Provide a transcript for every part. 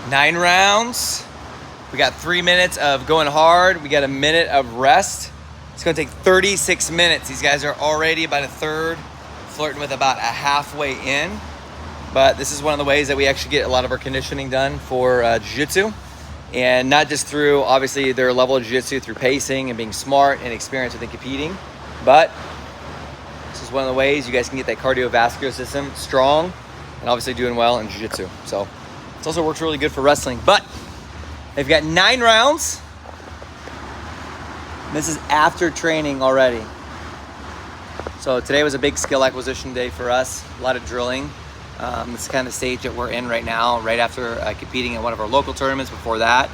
9 rounds. We got 3 minutes of going hard. We got a minute of rest. It's gonna take 36 minutes. These guys are already about a third, flirting with about a halfway in. But this is one of the ways that we actually get a lot of our conditioning done for Jiu-Jitsu. And not just through, obviously, their level of Jiu-Jitsu through pacing and being smart and experience within competing. But this is one of the ways you guys can get that cardiovascular system strong and obviously doing well in Jiu-Jitsu. So it also works really good for wrestling. But they've got 9 rounds. This is after training already. So today was a big skill acquisition day for us. A lot of drilling. This is kind of the stage that we're in right now, right after competing in one of our local tournaments. Before that,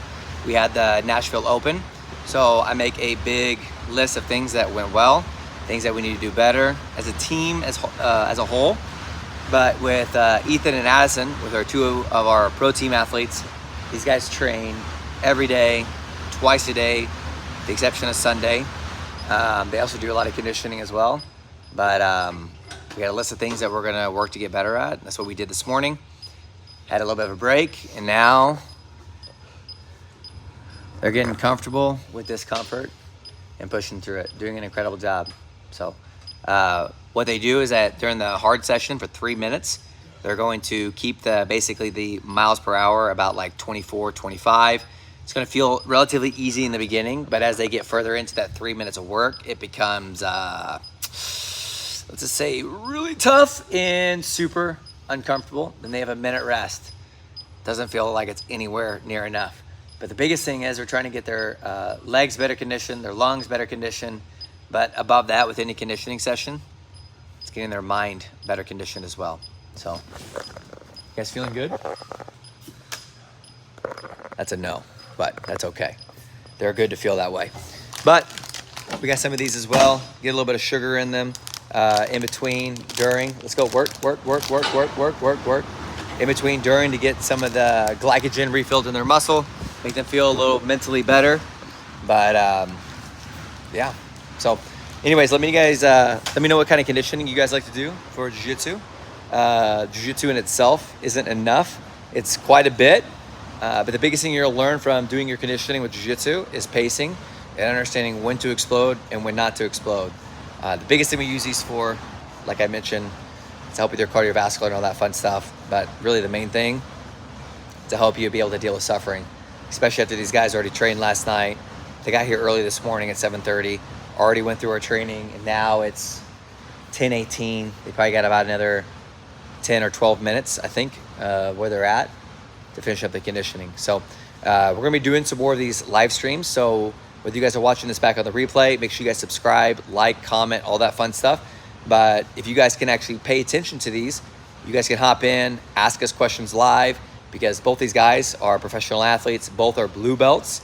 we had the Nashville Open. So I make a big list of things that went well, things that we need to do better as a team, as a whole. But with Ethan and Addison, with our 2 of our pro team athletes, these guys train every day, twice a day, with the exception of Sunday. They also do a lot of conditioning as well. But we got a list of things that we're gonna work to get better at. That's what we did this morning. Had a little bit of a break, and now they're getting comfortable with discomfort and pushing through it, doing an incredible job. So what they do is that during the hard session for 3 minutes, they're going to keep basically the miles per hour about like 24, 25. It's gonna feel relatively easy in the beginning, but as they get further into that 3 minutes of work, it becomes, let's just say, really tough and super uncomfortable. Then they have a minute rest. Doesn't feel like it's anywhere near enough. But the biggest thing is they're trying to get their legs better conditioned, their lungs better conditioned. But above that, with any conditioning session, it's getting their mind better conditioned as well. So, you guys feeling good? That's a no, but that's okay. They're good to feel that way. But we got some of these as well. Get a little bit of sugar in them. In between, during. Let's go work. In between, during, to get some of the glycogen refilled in their muscle, make them feel a little mentally better. But yeah. So, anyways, let me know what kind of conditioning you guys like to do for Jiu-Jitsu. Jiu-Jitsu in itself isn't enough. It's quite a bit. But the biggest thing you'll learn from doing your conditioning with Jiu-Jitsu is pacing and understanding when to explode and when not to explode. The biggest thing we use these for, like I mentioned, is to help with your cardiovascular and all that fun stuff. But really the main thing, to help you be able to deal with suffering, especially after these guys already trained last night. They got here early this morning at 7:30, already went through our training, and now it's 10:18. They probably got about another 10 or 12 minutes, I think, where they're at to finish up the conditioning. So we're gonna be doing some more of these live streams. So whether you guys are watching this back on the replay, make sure you guys subscribe, like, comment, all that fun stuff. But if you guys can actually pay attention to these, you guys can hop in, ask us questions live, because both these guys are professional athletes. Both are blue belts.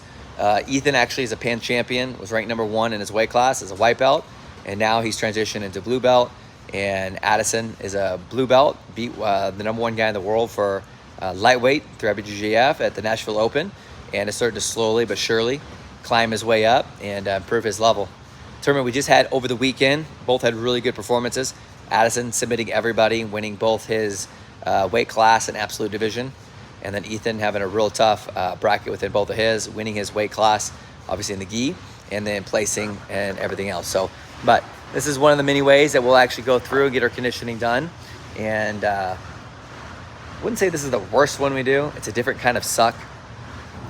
Ethan actually is a Pan champion, was ranked #1 in his weight class as a white belt, and now he's transitioned into blue belt. And Addison is a blue belt, beat the #1 guy in the world for lightweight through ibjjf at the Nashville Open, and is starting to slowly but surely climb his way up and improve his level. Tournament we just had over the weekend, both had really good performances. Addison submitting everybody, winning both his weight class and absolute division, and then Ethan having a real tough bracket within both of his, winning his weight class, obviously in the gi, and then placing and everything else. So, but this is one of the many ways that we'll actually go through and get our conditioning done. And I wouldn't say this is the worst one we do. It's a different kind of suck.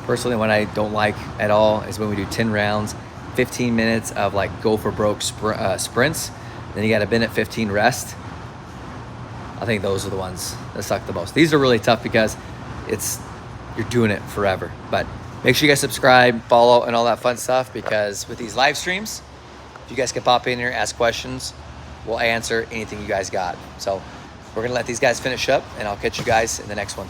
Personally, what I don't like at all is when we do 10 rounds, 15 minutes of like go for broke sprints, then you got a minute 15 rest. I think those are the ones that suck the most. These are really tough because you're doing it forever. But make sure you guys subscribe, follow, and all that fun stuff, because with these live streams, you guys can pop in here, ask questions. We'll answer anything you guys got. So we're gonna let these guys finish up, and I'll catch you guys in the next one.